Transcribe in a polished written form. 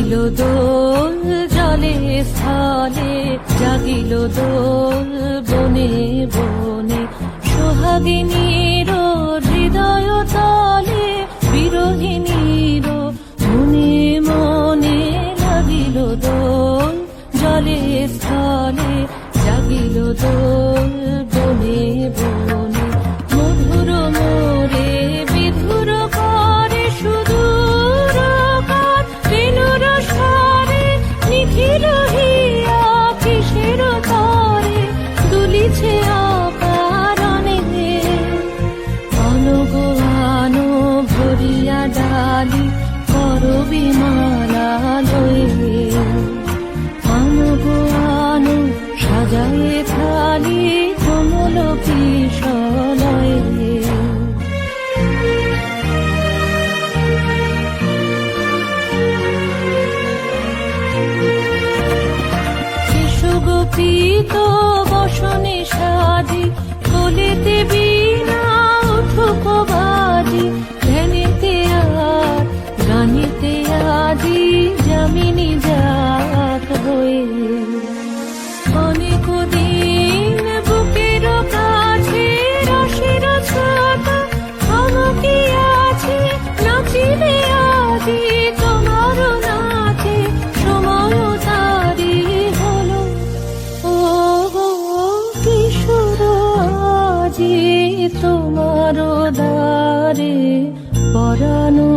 জাগিল দোল জলে স্থলে, জাগিল দোল বনে বনে, সোহাগিনীর হৃদয় তলে, বিরোহিণীর মনে মনে লাগিল দোল জলে স্থলে, জাগিল দোল বনে বনে। মধুর মোরে বিধুর করে সুদূর কার, বেণুর স্বরে নিখিল হিয়া কিসের তরে, দুলিছে অকারণে অনগো আনো ভরিয়া ডালি, করবি মালা লয়ে আনগো আনো সাজায়ে থালি, কোমল কিশলয়ে। গোপীত বসনে সাজি, কোলেতে বীণা উঠুক বাজি, ধ্যানেতে আর গানেতে আজি, যামিনী জাত হয়ে। অনেক দিন বুকের কাছে রসের ছাতা আমকি আছে, নাচিলে আজি তোমার নাচে, সময় তারি হলো ও কিশোর আজি তোমার দ্বারে, পরানো